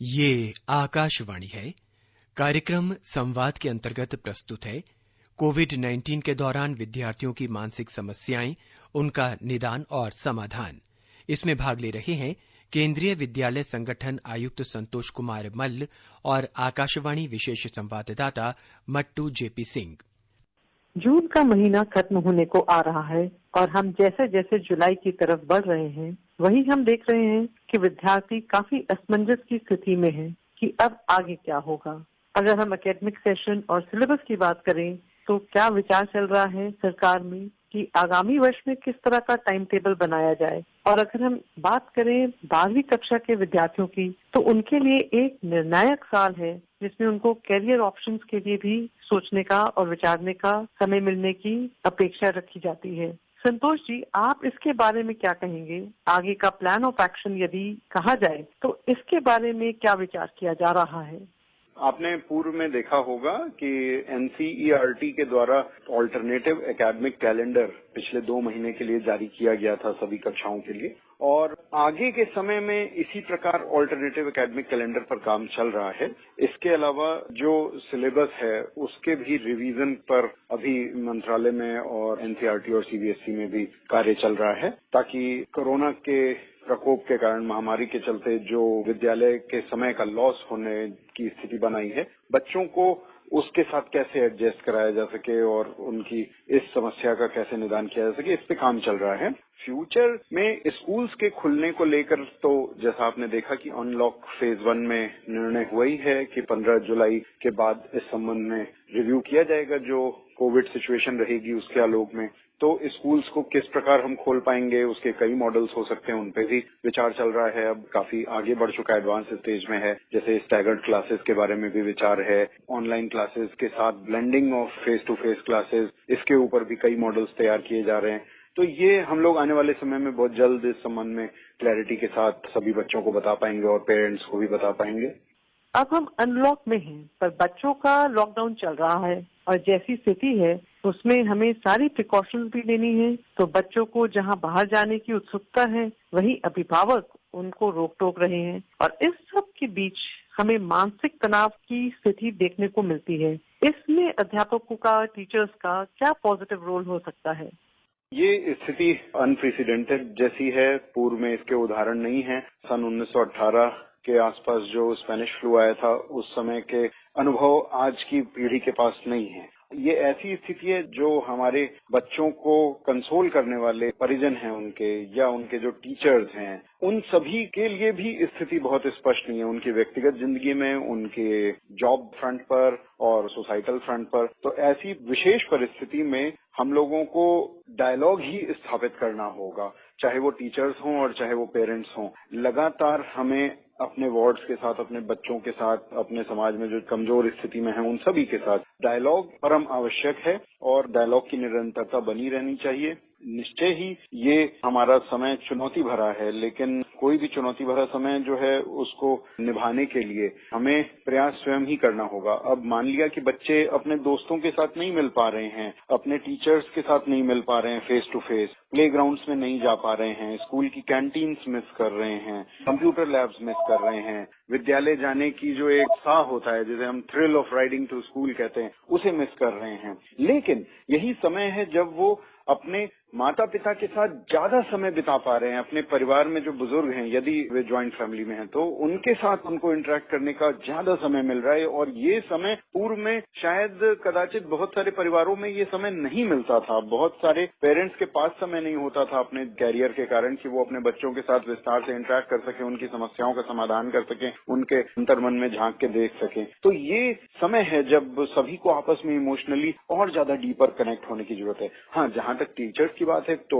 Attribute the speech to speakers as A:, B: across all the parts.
A: ये आकाशवाणी है। कार्यक्रम संवाद के अंतर्गत प्रस्तुत है कोविड-19 के दौरान विद्यार्थियों की मानसिक समस्याएं, उनका निदान और समाधान। इसमें भाग ले रहे हैं केंद्रीय विद्यालय संगठन आयुक्त संतोष कुमार मल्ल और आकाशवाणी विशेष संवाददाता मट्टू जेपी सिंह।
B: जून का महीना खत्म होने को आ रहा है और हम जैसे जैसे जुलाई की तरफ बढ़ रहे हैं, वही हम देख रहे हैं कि विद्यार्थी काफी असमंजस की स्थिति में हैं कि अब आगे क्या होगा। अगर हम एकेडमिक सेशन और सिलेबस की बात करें तो क्या विचार चल रहा है सरकार में कि आगामी वर्ष में किस तरह का टाइम टेबल बनाया जाए। और अगर हम बात करें 12वीं कक्षा के विद्यार्थियों की, तो उनके लिए एक निर्णायक साल है जिसमें उनको कैरियर ऑप्शंस के लिए भी सोचने का और विचारने का समय मिलने की अपेक्षा रखी जाती है। संतोष जी, आप इसके बारे में क्या कहेंगे? आगे का प्लान ऑफ एक्शन यदि कहा जाए तो इसके बारे में क्या विचार किया जा रहा है?
C: आपने पूर्व में देखा होगा कि एनसीईआरटी के द्वारा ऑल्टरनेटिव एकेडमिक कैलेंडर पिछले 2 महीने के लिए जारी किया गया था सभी कक्षाओं के लिए, और आगे के समय में इसी प्रकार ऑल्टरनेटिव एकेडमिक कैलेंडर पर काम चल रहा है। इसके अलावा जो सिलेबस है उसके भी रिवीजन पर अभी मंत्रालय में और एनसीईआरटी और सीबीएसई में भी कार्य चल रहा है, ताकि कोरोना के प्रकोप के कारण, महामारी के चलते जो विद्यालय के समय का लॉस होने की स्थिति बनाई है, बच्चों को उसके साथ कैसे एडजस्ट कराया जा सके और उनकी इस समस्या का कैसे निदान किया जा सके, इस पे काम चल रहा है। फ्यूचर में स्कूल्स के खुलने को लेकर तो जैसा आपने देखा कि अनलॉक फेज 1 में निर्णय हुआ ही है कि 15 जुलाई के बाद इस संबंध में रिव्यू किया जाएगा जो कोविड सिचुएशन रहेगी उसके आलोक में। तो स्कूल्स को किस प्रकार हम खोल पाएंगे, उसके कई मॉडल्स हो सकते हैं, उन पे भी विचार चल रहा है। अब काफी आगे बढ़ चुका है, एडवांस स्टेज में है। जैसे स्टैगर्ड क्लासेस के बारे में भी विचार है, ऑनलाइन क्लासेस के साथ blending of face to face classes, इसके ऊपर भी कई मॉडल्स तैयार किए जा रहे हैं। तो ये हम लोग आने वाले समय में बहुत जल्द इस संबंध में क्लैरिटी के साथ सभी बच्चों को बता पाएंगे और पेरेंट्स को भी बता पाएंगे।
B: अब हम अनलॉक में हैं, पर बच्चों का लॉकडाउन चल रहा है और जैसी स्थिति है उसमें हमें सारी प्रिकॉशंस भी लेनी है। तो बच्चों को जहां बाहर जाने की उत्सुकता है, वही अभिभावक उनको रोक टोक रहे हैं और इस सब के बीच हमें मानसिक तनाव की स्थिति देखने को मिलती है। इसमें अध्यापकों का, टीचर्स का क्या पॉजिटिव रोल हो सकता है?
C: ये स्थिति अनप्रेसिडेंटेड जैसी है, पूर्व में इसके उदाहरण नहीं है। सन 1918 के आसपास जो स्पेनिश फ्लू आया था, उस समय के अनुभव आज की पीढ़ी के पास नहीं है। ये ऐसी स्थिति है जो हमारे बच्चों को कंसोल करने वाले परिजन हैं उनके, या उनके जो टीचर्स हैं, उन सभी के लिए भी स्थिति बहुत स्पष्ट नहीं है, उनकी व्यक्तिगत जिंदगी में, उनके जॉब फ्रंट पर और सोसाइटल फ्रंट पर। तो ऐसी विशेष परिस्थिति में हम लोगों को डायलॉग ही स्थापित करना होगा, चाहे वो टीचर्स हों और चाहे वो पेरेंट्स हों। लगातार हमें अपने वार्ड्स के साथ, अपने बच्चों के साथ, अपने समाज में जो कमजोर स्थिति में है उन सभी के साथ डायलॉग परम आवश्यक है और डायलॉग की निरंतरता बनी रहनी चाहिए। निश्चय ही ये हमारा समय चुनौती भरा है, लेकिन कोई भी चुनौती भरा समय जो है उसको निभाने के लिए हमें प्रयास स्वयं ही करना होगा। अब मान लिया कि बच्चे अपने दोस्तों के साथ नहीं मिल पा रहे हैं, अपने टीचर्स के साथ नहीं मिल पा रहे हैं फेस टू फेस, प्लेग्राउंड्स में नहीं जा पा रहे हैं, स्कूल की कैंटीन्स मिस कर रहे हैं, कंप्यूटर लैब्स मिस कर रहे हैं, विद्यालय जाने की जो एक उत्साह होता है जिसे हम thrill of riding to school कहते हैं, उसे मिस कर रहे हैं। लेकिन यही समय है जब वो अपने माता पिता के साथ ज्यादा समय बिता पा रहे हैं। अपने परिवार में जो बुजुर्ग हैं, यदि वे ज्वाइंट फैमिली में हैं, तो उनके साथ उनको इंटरेक्ट करने का ज्यादा समय मिल रहा है। और ये समय पूर्व में शायद कदाचित बहुत सारे परिवारों में ये समय नहीं मिलता था। बहुत सारे पेरेंट्स के पास समय नहीं होता था अपने कैरियर के कारण कि वो अपने बच्चों के साथ विस्तार से इंटरेक्ट कर सके, उनकी समस्याओं का समाधान कर सके, उनके अंतर्मन में झांक के देख सके। तो ये समय है जब सभी को आपस में इमोशनली और ज्यादा डीपर कनेक्ट होने की जरूरत है। हाँ, जहां तक टीचर्स की बात है तो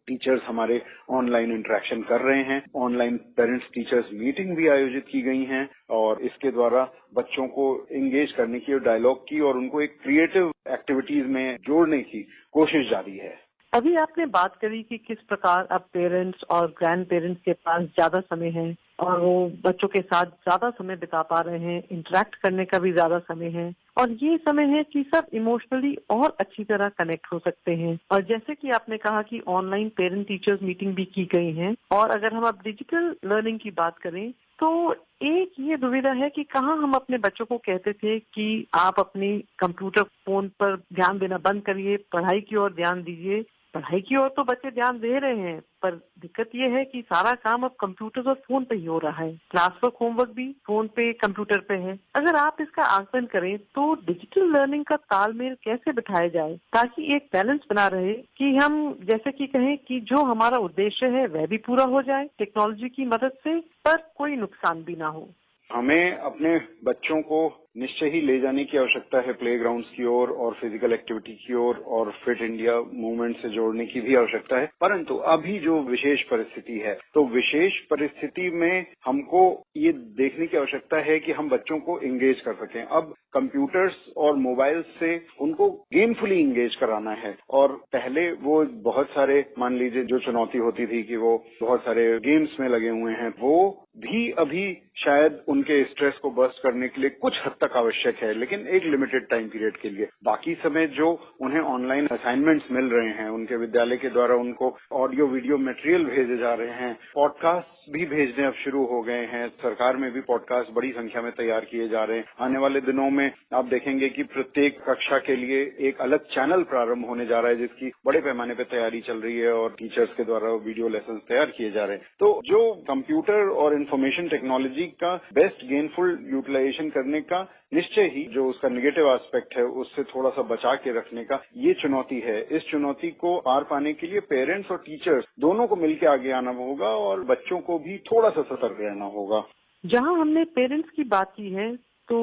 C: टीचर्स हमारे ऑनलाइन इंटरेक्शन कर रहे हैं, ऑनलाइन पेरेंट्स टीचर्स मीटिंग भी आयोजित की गई हैं और इसके द्वारा बच्चों को एंगेज करने की और डायलॉग की और उनको एक क्रिएटिव एक्टिविटीज में जोड़ने की कोशिश जारी है।
B: अभी आपने बात करी कि किस प्रकार अब पेरेंट्स और ग्रैंड पेरेंट्स के पास ज्यादा समय है और वो बच्चों के साथ ज्यादा समय बिता पा रहे हैं, इंटरेक्ट करने का भी ज्यादा समय है और ये समय है कि सब इमोशनली और अच्छी तरह कनेक्ट हो सकते हैं। और जैसे कि आपने कहा कि ऑनलाइन पेरेंट टीचर्स मीटिंग भी की गई है और अगर हम अब डिजिटल लर्निंग की बात करें तो एक ये दुविधा है कि कहाँ हम अपने बच्चों को कहते थे कि आप अपनी कंप्यूटर फोन पर ध्यान देना बंद करिए, पढ़ाई की ओर ध्यान दीजिए। पढ़ाई की ओर तो बच्चे ध्यान दे रहे हैं, पर दिक्कत ये है कि सारा काम अब कंप्यूटर और फोन पे ही हो रहा है। क्लास वर्क, होमवर्क भी फोन पे, कंप्यूटर पे है। अगर आप इसका आकलन करें तो डिजिटल लर्निंग का तालमेल कैसे बिठाया जाए ताकि एक बैलेंस बना रहे कि हम जैसे कि कहें कि जो हमारा उद्देश्य है वह भी पूरा हो जाए टेक्नोलॉजी की मदद से, पर कोई नुकसान भी ना हो।
C: हमें अपने बच्चों को निश्चय ही ले जाने की आवश्यकता है प्लेग्राउंड्स की ओर और फिजिकल एक्टिविटी की ओर और फिट इंडिया मूवमेंट से जोड़ने की भी आवश्यकता है। परंतु अभी जो विशेष परिस्थिति है, तो विशेष परिस्थिति में हमको ये देखने की आवश्यकता है कि हम बच्चों को एंगेज कर सकें। अब कंप्यूटर्स और मोबाइल से उनको गेमफुली एंगेज कराना है और पहले वो बहुत सारे, मान लीजिए जो चुनौती होती थी कि वो बहुत सारे गेम्स में लगे हुए हैं, वो भी अभी शायद उनके स्ट्रेस को बर्स्ट करने के लिए कुछ हद तक आवश्यक है, लेकिन एक लिमिटेड टाइम पीरियड के लिए। बाकी समय जो उन्हें ऑनलाइन असाइनमेंट्स मिल रहे हैं, उनके विद्यालय के द्वारा उनको ऑडियो वीडियो मटेरियल भेजे जा रहे हैं, पॉडकास्ट भी भेजने अब शुरू हो गए हैं। सरकार में भी पॉडकास्ट बड़ी संख्या में तैयार किए जा रहे हैं। आने वाले दिनों में आप देखेंगे कि प्रत्येक कक्षा के लिए एक अलग चैनल प्रारंभ होने जा रहा है, जिसकी बड़े पैमाने पर तैयारी चल रही है और टीचर्स के द्वारा वीडियो लेसन तैयार किए जा रहे हैं। तो जो कंप्यूटर और इंफॉर्मेशन टेक्नोलॉजी का बेस्ट गेनफुल यूटिलाइजेशन करने का निश्चय ही जो उसका नेगेटिव एस्पेक्ट है उससे थोड़ा सा बचा के रखने का ये चुनौती है। इस चुनौती को पार पाने के लिए पेरेंट्स और टीचर्स दोनों को मिलकर आगे आना होगा और बच्चों को भी थोड़ा सा सतर्क रहना होगा।
B: जहां हमने पेरेंट्स की बात की है, तो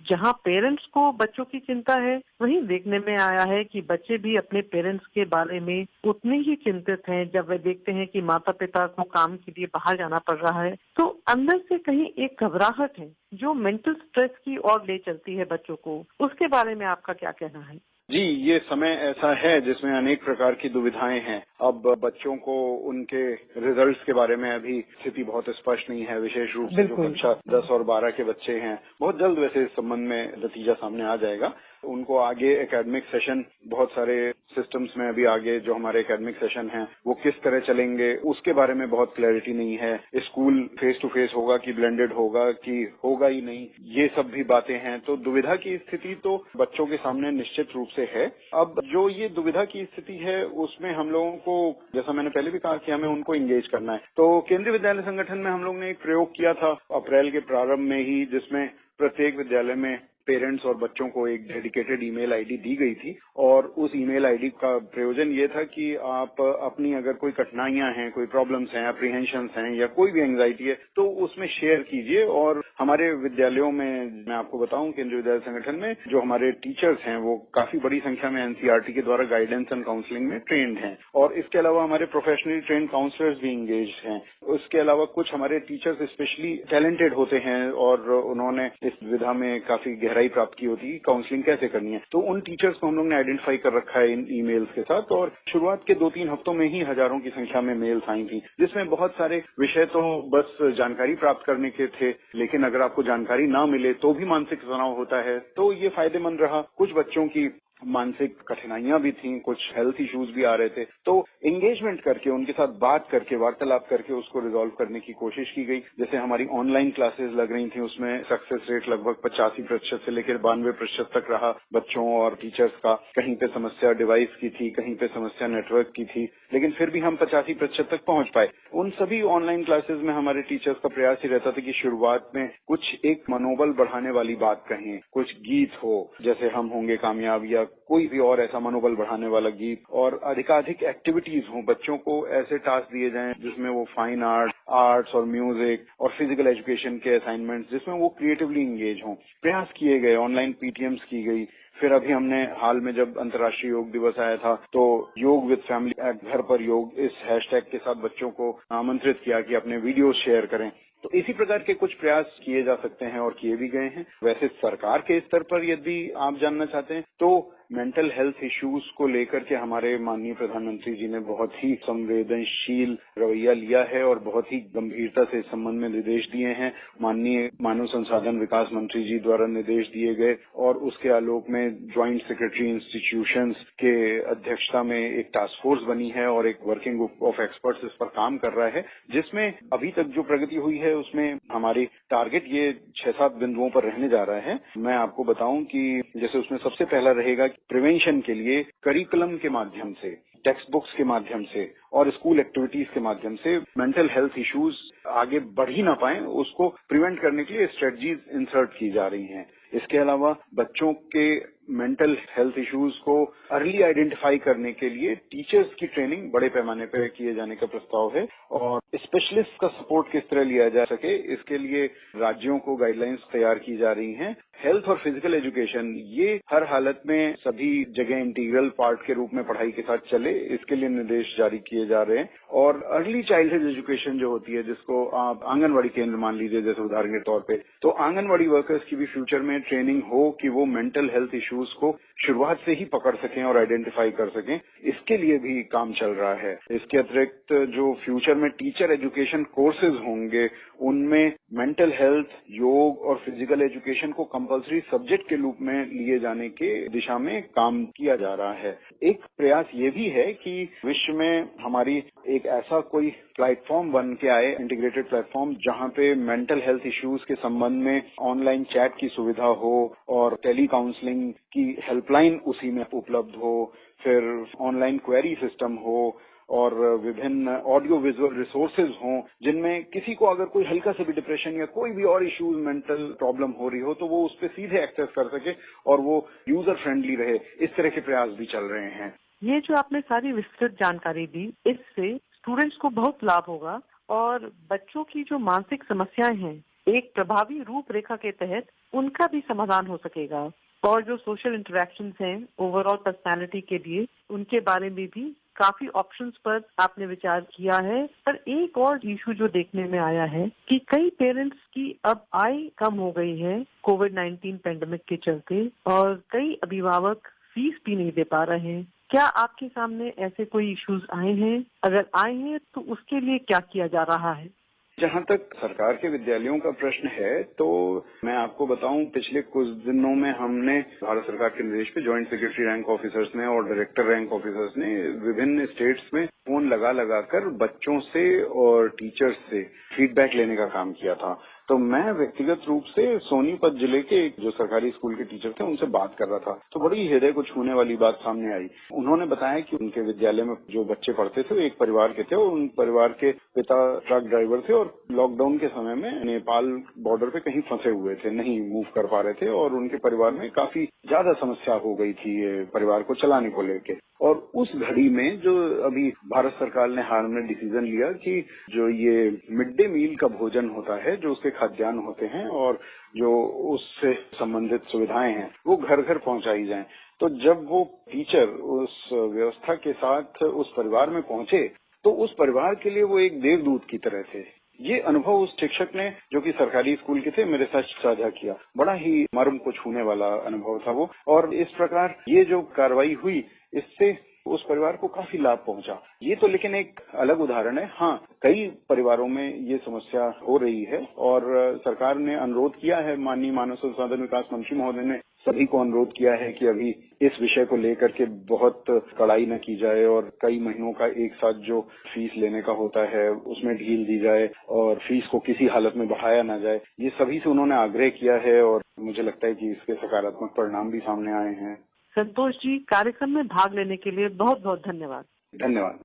B: जहां पेरेंट्स को बच्चों की चिंता है, वहीं देखने में आया है कि बच्चे भी अपने पेरेंट्स के बारे में उतने ही चिंतित हैं जब वे देखते हैं कि माता पिता को काम के लिए बाहर जाना पड़ रहा है। तो अंदर से कहीं एक घबराहट है जो मेंटल स्ट्रेस की ओर ले चलती है बच्चों को। उसके बारे में आपका क्या कहना है?
C: जी, ये समय ऐसा है जिसमें अनेक प्रकार की दुविधाएं हैं। अब बच्चों को उनके रिजल्ट्स के बारे में अभी स्थिति बहुत स्पष्ट नहीं है, विशेष रूप से जो कक्षा 10 और 12 के बच्चे हैं। बहुत जल्द वैसे इस संबंध में नतीजा सामने आ जाएगा। उनको आगे एकेडमिक सेशन, बहुत सारे सिस्टम्स में अभी आगे जो हमारे एकेडमिक सेशन हैं वो किस तरह चलेंगे उसके बारे में बहुत क्लैरिटी नहीं है। स्कूल फेस टू फेस होगा कि ब्लेंडेड होगा कि होगा ही नहीं, ये सब भी बातें हैं। तो दुविधा की स्थिति तो बच्चों के सामने निश्चित रूप से है। अब जो ये दुविधा की स्थिति है उसमें हम लोगों को, जैसा मैंने पहले भी कहा कि हमें उनको एंगेज करना है। तो केंद्रीय विद्यालय संगठन में हम लोग ने एक प्रयोग किया था अप्रैल के प्रारंभ में ही, जिसमें प्रत्येक विद्यालय में पेरेंट्स और बच्चों को एक डेडिकेटेड ईमेल आईडी दी गई थी और उस ईमेल आईडी का प्रयोजन ये था कि आप अपनी अगर कोई कठिनाइयां हैं, कोई प्रॉब्लम्स हैं, एप्रीहेंशंस हैं या कोई भी एंग्जाइटी है तो उसमें शेयर कीजिए। और हमारे विद्यालयों में मैं आपको बताऊं, केंद्रीय विद्यालय संगठन में जो हमारे टीचर्स हैं वो काफी बड़ी संख्या में एनसीईआरटी के द्वारा गाइडेंस एंड काउंसलिंग में ट्रेंड हैं और इसके अलावा हमारे प्रोफेशनली ट्रेंड काउंसलर्स भी इंगेज हैं। उसके अलावा कुछ हमारे टीचर्स स्पेशली टैलेंटेड होते हैं और उन्होंने इस विधा में काफी गहराई प्राप्त की होती है काउंसलिंग कैसे करनी है। तो उन टीचर्स को हम लोग ने आइडेंटिफाई कर रखा है इन ईमेल्स के साथ और शुरुआत के 2-3 हफ्तों में ही हजारों की संख्या में मेल्स आई थी, जिसमें बहुत सारे विषय तो बस जानकारी प्राप्त करने के थे, लेकिन अगर आपको जानकारी ना मिले तो भी मानसिक तनाव होता है। तो ये फायदेमंद रहा। कुछ बच्चों की मानसिक कठिनाइयां भी थी, कुछ हेल्थ इश्यूज भी आ रहे थे, तो एंगेजमेंट करके उनके साथ बात करके, वार्तालाप करके उसको रिजॉल्व करने की कोशिश की गई। जैसे हमारी ऑनलाइन क्लासेस लग रही थी, उसमें सक्सेस रेट लगभग 85% से लेकर 92% तक रहा बच्चों और टीचर्स का। कहीं पे समस्या डिवाइस की थी, कहीं पे समस्या नेटवर्क की थी, लेकिन फिर भी हम 85% तक पहुंच पाए। उन सभी ऑनलाइन क्लासेस में हमारे टीचर्स का प्रयास ही रहता था कि शुरुआत में कुछ एक मनोबल बढ़ाने वाली बात कहें, कुछ गीत हो जैसे हम होंगे कामयाब या कोई भी और ऐसा मनोबल बढ़ाने वाला गीत, और अधिकाधिक एक्टिविटीज हों। बच्चों को ऐसे टास्क दिए जाएं जिसमें वो फाइन आर्ट्स और म्यूजिक और फिजिकल एजुकेशन के असाइनमेंट्स जिसमें वो क्रिएटिवली इंगेज हों। प्रयास किए गए, ऑनलाइन पीटीएम्स की गई। फिर अभी हमने हाल में जब अंतर्राष्ट्रीय योग दिवस आया था तो योग विद फैमिली, घर पर योग, इस हैशटैग के साथ बच्चों को आमंत्रित किया कि अपने वीडियो शेयर करें। तो इसी प्रकार के कुछ प्रयास किए जा सकते हैं और किए भी गए हैं। वैसे सरकार के स्तर पर यदि आप जानना चाहते हैं तो मेंटल हेल्थ इश्यूज को लेकर के हमारे माननीय प्रधानमंत्री जी ने बहुत ही संवेदनशील रवैया लिया है और बहुत ही गंभीरता से इस संबंध में निर्देश दिए हैं। माननीय मानव संसाधन विकास मंत्री जी द्वारा निर्देश दिए गए और उसके आलोक में ज्वाइंट सेक्रेटरी इंस्टीट्यूशंस के अध्यक्षता में एक टास्क फोर्स बनी है और एक वर्किंग ग्रुप ऑफ एक्सपर्ट्स इस पर काम कर रहा है, जिसमें अभी तक जो प्रगति हुई है उसमें हमारी टारगेट ये 6-7 बिंदुओं पर रहने जा रहा है। मैं आपको बताऊं कि जैसे उसमें सबसे पहला रहेगा प्रिवेंशन के लिए करिकुलम के माध्यम से, टेक्स्ट बुक्स के माध्यम से और स्कूल एक्टिविटीज के माध्यम से मेंटल हेल्थ इश्यूज आगे बढ़ ही ना पाए, उसको प्रिवेंट करने के लिए स्ट्रेटजीज इंसर्ट की जा रही हैं। इसके अलावा बच्चों के मेंटल हेल्थ इश्यूज को अर्ली आइडेंटिफाई करने के लिए टीचर्स की ट्रेनिंग बड़े पैमाने पर किए जाने का प्रस्ताव है और स्पेशलिस्ट का सपोर्ट किस तरह लिया जा सके इसके लिए राज्यों को गाइडलाइंस तैयार की जा रही हैं। हेल्थ और फिजिकल एजुकेशन ये हर हालत में सभी जगह इंटीग्रल पार्ट के रूप में पढ़ाई के साथ चले, इसके लिए निर्देश जारी किए जा रहे हैं। और अर्ली चाइल्डहुड एजुकेशन जो होती है, जिसको आप आंगनवाड़ी केंद्र मान लीजिए जैसे उदाहरण के तौर पे, तो आंगनवाड़ी वर्कर्स की भी फ्यूचर में ट्रेनिंग हो कि वो मेंटल हेल्थ इश्यूज को शुरुआत से ही पकड़ सकें और आइडेंटिफाई कर सकें, इसके लिए भी काम चल रहा है। इसके अतिरिक्त जो फ्यूचर में टीचर एजुकेशन कोर्सेज होंगे उनमें मेंटल हेल्थ, योग और फिजिकल एजुकेशन को कंपल्सरी सब्जेक्ट के रूप में लिए जाने के दिशा में काम किया जा रहा है। एक प्रयास ये भी है कि विश्व में हमारी एक ऐसा कोई प्लेटफॉर्म बन के आए, इंटीग्रेटेड प्लेटफॉर्म, जहां पे मेंटल हेल्थ इश्यूज के संबंध में ऑनलाइन चैट की सुविधा हो और टेली काउंसलिंग की हेल्पलाइन उसी में उपलब्ध हो, फिर ऑनलाइन क्वेरी सिस्टम हो और विभिन्न ऑडियो विजुअल रिसोर्सेज हों जिनमें किसी को अगर कोई हल्का से भी डिप्रेशन या कोई भी और इश्यूज मेंटल प्रॉब्लम हो रही हो तो वो उस पर सीधे एक्सेस कर सके और वो यूजर फ्रेंडली रहे। इस तरह के प्रयास भी चल रहे हैं।
B: ये जो आपने सारी विस्तृत जानकारी दी, इससे स्टूडेंट्स को बहुत लाभ होगा और बच्चों की जो मानसिक समस्याएं हैं एक प्रभावी रूपरेखा के तहत उनका भी समाधान हो सकेगा और जो सोशल इंटरेक्शंस हैं ओवरऑल पर्सनालिटी के लिए उनके बारे में भी काफी ऑप्शंस पर आपने विचार किया है। पर एक और इशू जो देखने में आया है कि कई पेरेंट्स की अब आय कम हो गई है कोविड-19 पेंडेमिक के चलते और कई अभिभावक फीस भी नहीं दे पा रहे हैं। क्या आपके सामने ऐसे कोई इश्यूज आए हैं? अगर आए हैं तो उसके लिए क्या किया जा रहा है?
C: जहां तक सरकार के विद्यालयों का प्रश्न है तो मैं आपको बताऊं, पिछले कुछ दिनों में हमने भारत सरकार के निर्देश पे ज्वाइंट सेक्रेटरी रैंक ऑफिसर्स ने और डायरेक्टर रैंक ऑफिसर्स ने विभिन्न स्टेट्स में फोन लगा कर बच्चों से और टीचर्स से फीडबैक लेने का काम किया था। तो मैं व्यक्तिगत रूप से सोनीपत जिले के जो सरकारी स्कूल के टीचर थे उनसे बात कर रहा था, तो बड़ी हृदय को छूने वाली बात सामने आई। उन्होंने बताया कि उनके विद्यालय में जो बच्चे पढ़ते थे वो एक परिवार के थे और उन परिवार के पिता ट्रक ड्राइवर थे और लॉकडाउन के समय में नेपाल बॉर्डर पे कहीं फंसे हुए थे, नहीं मूव कर पा रहे थे और उनके परिवार में काफी ज्यादा समस्या हो गई थी परिवार को चलाने को लेके। और उस घड़ी में जो अभी भारत सरकार ने हाल में डिसीजन लिया कि जो ये मिड डे मील का भोजन होता है, जो उसके खाद्यान्न होते हैं और जो उससे संबंधित सुविधाएं हैं वो घर घर पहुंचाई जाएं। तो जब वो टीचर उस व्यवस्था के साथ उस परिवार में पहुंचे तो उस परिवार के लिए वो एक देवदूत की तरह थे। ये अनुभव उस शिक्षक ने, जो कि सरकारी स्कूल के थे, मेरे साथ साझा किया। बड़ा ही मर्म को छूने वाला अनुभव था वो। और इस प्रकार ये जो कार्रवाई हुई इससे उस परिवार को काफी लाभ पहुंचा। ये तो लेकिन एक अलग उदाहरण है। हाँ, कई परिवारों में ये समस्या हो रही है और सरकार ने अनुरोध किया है, माननीय मानव संसाधन विकास मंत्री महोदय ने सभी को अनुरोध किया है कि अभी इस विषय को लेकर के बहुत कड़ाई न की जाए और कई महीनों का एक साथ जो फीस लेने का होता है उसमें ढील दी जाए और फीस को किसी हालत में बढ़ाया न जाए। ये सभी से उन्होंने आग्रह किया है और मुझे लगता है कि इसके सकारात्मक परिणाम भी सामने आए हैं।
B: संतोष जी, कार्यक्रम में भाग लेने के लिए बहुत बहुत धन्यवाद।
C: धन्यवाद।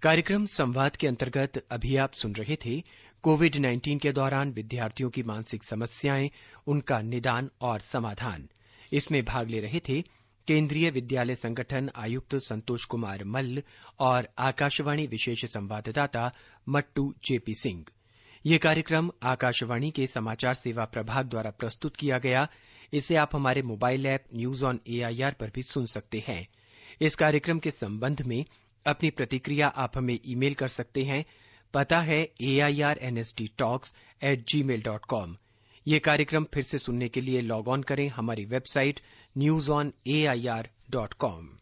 A: कार्यक्रम संवाद के अंतर्गत अभी आप सुन रहे थे कोविड-19 के दौरान विद्यार्थियों की मानसिक समस्याएं, उनका निदान और समाधान। इसमें भाग ले रहे थे केंद्रीय विद्यालय संगठन आयुक्त संतोष कुमार मल्ल और आकाशवाणी विशेष संवाददाता मट्टू जेपी सिंह। ये कार्यक्रम आकाशवाणी के समाचार सेवा प्रभाग द्वारा प्रस्तुत किया गया। इसे आप हमारे mobile app news on AIR पर भी सुन सकते हैं। इस कार्यक्रम के संबंध में अपनी प्रतिक्रिया आप हमें ईमेल कर सकते हैं। पता है airnsttalks@gmail.com। ये कार्यक्रम फिर से सुनने के लिए लॉग ऑन करें हमारी वेबसाइट newsonair.in www.rfi.com